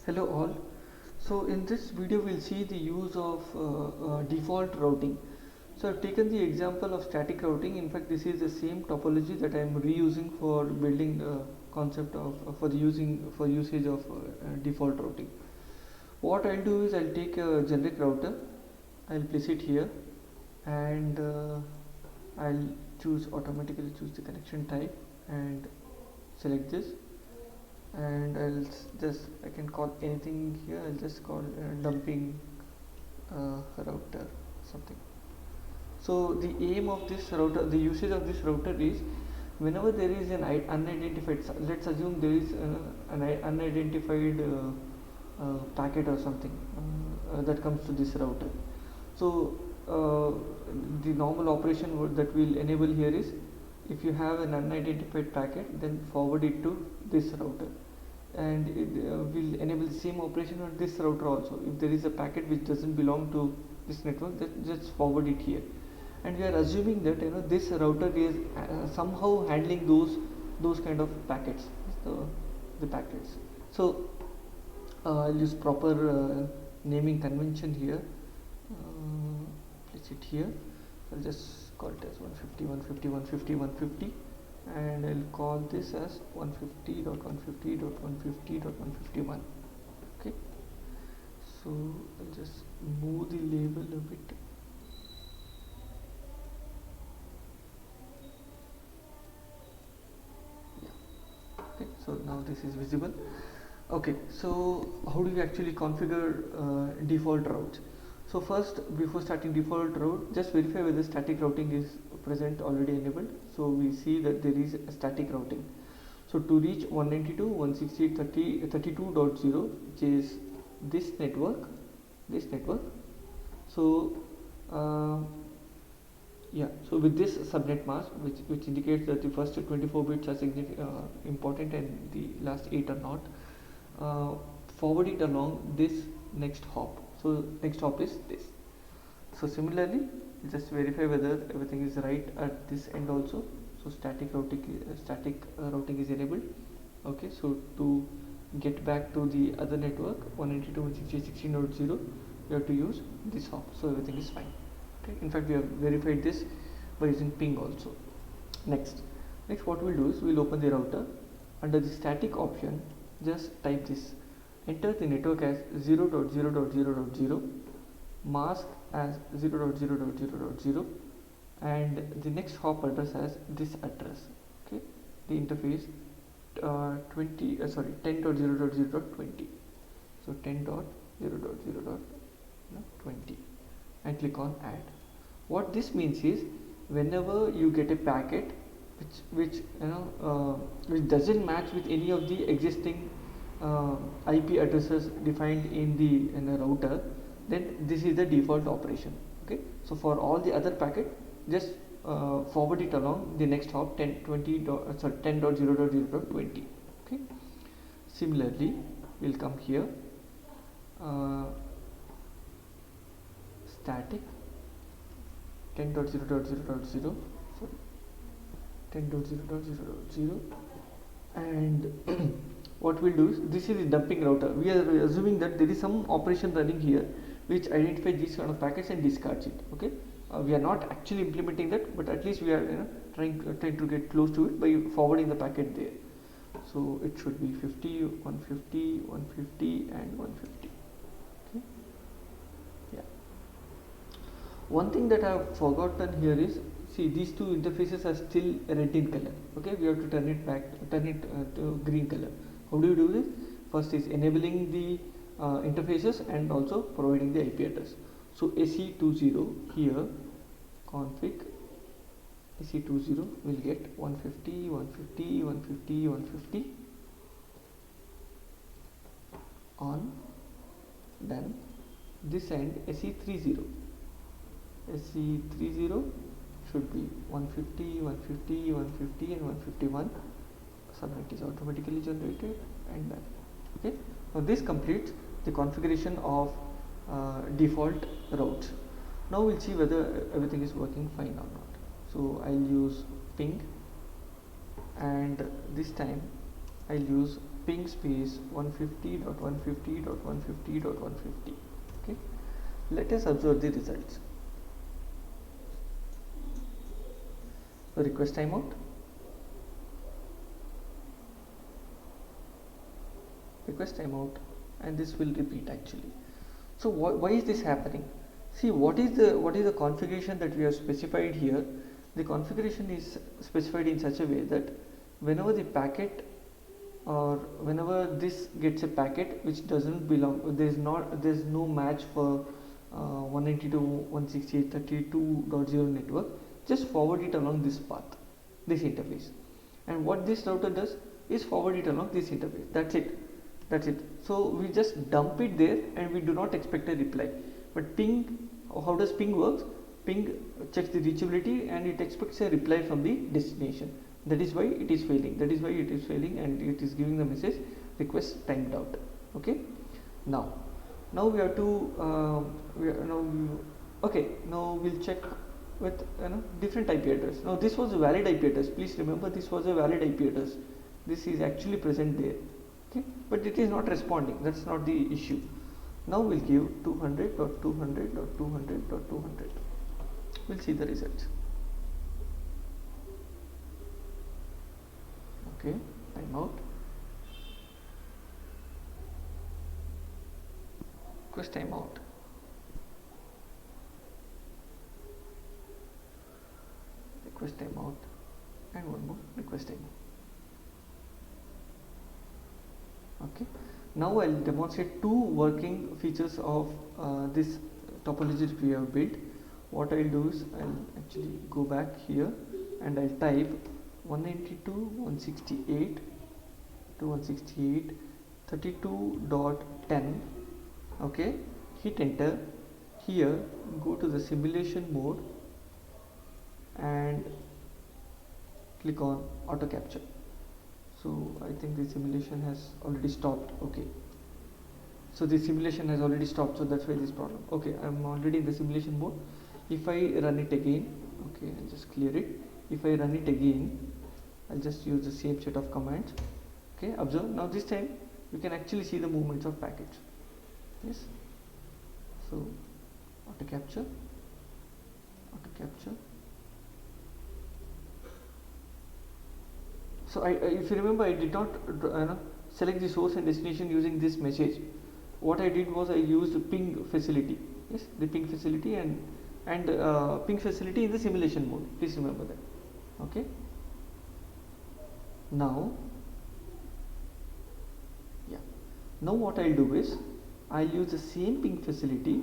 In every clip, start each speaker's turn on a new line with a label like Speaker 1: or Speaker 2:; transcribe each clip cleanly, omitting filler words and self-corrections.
Speaker 1: Hello all. So in this video we'll see the use of default routing. So I've taken the example of static routing. In fact, this is the same topology that I am reusing for building the concept of for the usage of default routing. What I'll do is I'll take a generic router, I'll place it here, and I'll automatically choose the connection type and select this, and I can call anything here. I'll just call dumping router something. So the aim of this router, the usage of this router is whenever there is an unidentified, let's assume there is an unidentified packet or something that comes to this router. So the normal operation that we'll enable here is, if you have an unidentified packet, then forward it to this router, and it will enable the same operation on this router also. If there is a packet which doesn't belong to this network, then just forward it here. And we are assuming that this router is somehow handling those kind of packets, the packets. So I'll use proper naming convention here. Place it here. I'll just call it as 150, 150, 150, 150, and I'll call this as 150.150.150.151. Okay, so I'll just move the label a bit. Okay, so now this is visible. Okay, so how do we actually configure default routes? So first, before starting default route, just verify whether static routing is present, already enabled. So we see that there is a static routing. So to reach 192.168.32.0, which is this network, so yeah, so with this subnet mask, which indicates that the first 24 bits are important and the last 8 are not, forward it along this next hop. So next hop is this. So similarly, just verify whether everything is right at this end also. So static routing is enabled. Okay, so to get back to the other network 192.168.16.0, you have to use this hop. So everything is fine. Okay, in fact we have verified this by using ping also. Next what we'll do is we'll open the router. Under the static option, just type this, enter the network as 0.0.0.0, mask as 0.0.0.0, and the next hop address as this address. Okay, the interface 10.0.0.20. so 10.0.0.20, and click on add. What this means is, whenever you get a packet which doesn't match with any of the existing IP addresses defined in the router, then this is the default operation. Okay, so for all the other packet, just forward it along the next hop 10.0.0.20. Okay, similarly we'll come here, static 10.0.0.0, sorry, 10.0.0.0, and what we'll do is, this is the dumping router. We are assuming that there is some operation running here which identifies these kind of packets and discards it. Okay, we are not actually implementing that, but at least we are trying to get close to it by forwarding the packet there. So it should be 50, 150, 150, and 150. Okay, yeah. One thing that I have forgotten here is, see, these two interfaces are still red in color. Okay, we have to turn it to green color. How do you do this? First is enabling the interfaces and also providing the IP address. So SE20 here, config SE20 will get 150, 150, 150, 150 on, done. This end SE30 should be 150, 150, 150, and 151. Subnet is automatically generated and done. Okay, now this completes the configuration of default routes. Now we'll see whether everything is working fine or not. So I'll use ping, and this time I'll use ping space 150.150.150.150. Okay, let us observe the results. So request timeout, request timeout, and this will repeat actually. So why is this happening? See, what is the configuration that we have specified here? The configuration is specified in such a way that whenever the packet, or whenever this gets a packet which doesn't belong, there's no match for 192.168.32.0 network, just forward it along this path, this interface. And what this router does is forward it along this interface. That's it. So we just dump it there and we do not expect a reply. But ping, how does ping works? Ping checks the reachability and it expects a reply from the destination. That is why it is failing. And it is giving the message request timed out. Okay. Now we have to now we'll check with different IP address. Now this was a valid IP address. Please remember, this was a valid IP address. This is actually present there. Okay, but it is not responding. That's not the issue. Now we'll give 200.200.200.200. We'll see the results. Okay, timeout. Request timeout. Request timeout, and one more request timeout. Okay, now I'll demonstrate two working features of this topology that we have built. What I'll do is I'll actually go back here and I'll type 192.168.32.10. okay, hit enter. Here go to the simulation mode and click on auto capture. So I think the simulation has already stopped. Okay, so the simulation has already stopped, so that's why this problem. Okay, I'm already in the simulation mode. If I run it again, okay, I'll just clear it. If I run it again, I'll just use the same set of commands. Okay, observe, now this time you can actually see the movements of packets. Yes, so auto capture. So if you remember, I did not select the source and destination using this message. What I did was I used ping facility. Yes, the ping facility and ping facility in the simulation mode. Please remember that. Okay. Now what I'll do is I'll use the same ping facility.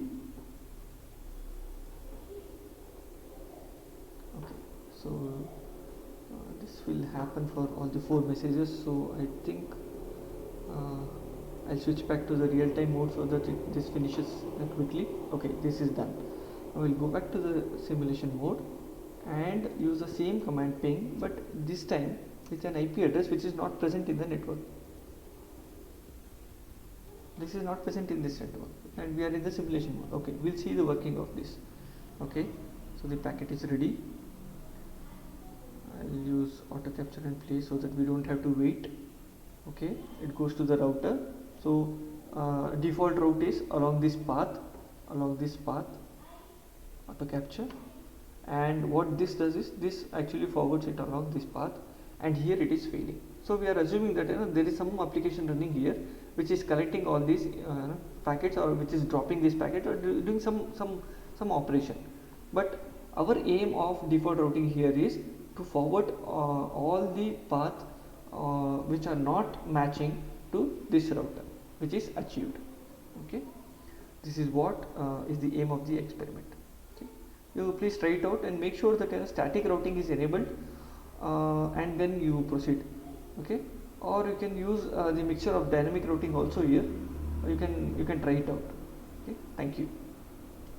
Speaker 1: Okay, so this will happen for all the 4 messages. So I think I'll switch back to the real-time mode so that this finishes quickly. Okay, this is done. Now we'll go back to the simulation mode and use the same command ping, but this time with an IP address which is not present in the network. This is not present in this network and we are in the simulation mode. Okay, we'll see the working of this. Okay, so the packet is ready. I'll use auto capture and play so that we don't have to wait. Okay, it goes to the router. So default route is along this path, auto capture, and what this does is this actually forwards it along this path, and here it is failing. So we are assuming that there is some application running here which is collecting all these packets, or which is dropping this packet, or doing some operation. But our aim of default routing here is to forward all the path which are not matching to this router, which is achieved. Okay, this is what is the aim of the experiment. Okay, you please try it out and make sure that static routing is enabled, and then you proceed. Okay, or you can use the mixture of dynamic routing also here. You can try it out. Okay, thank you.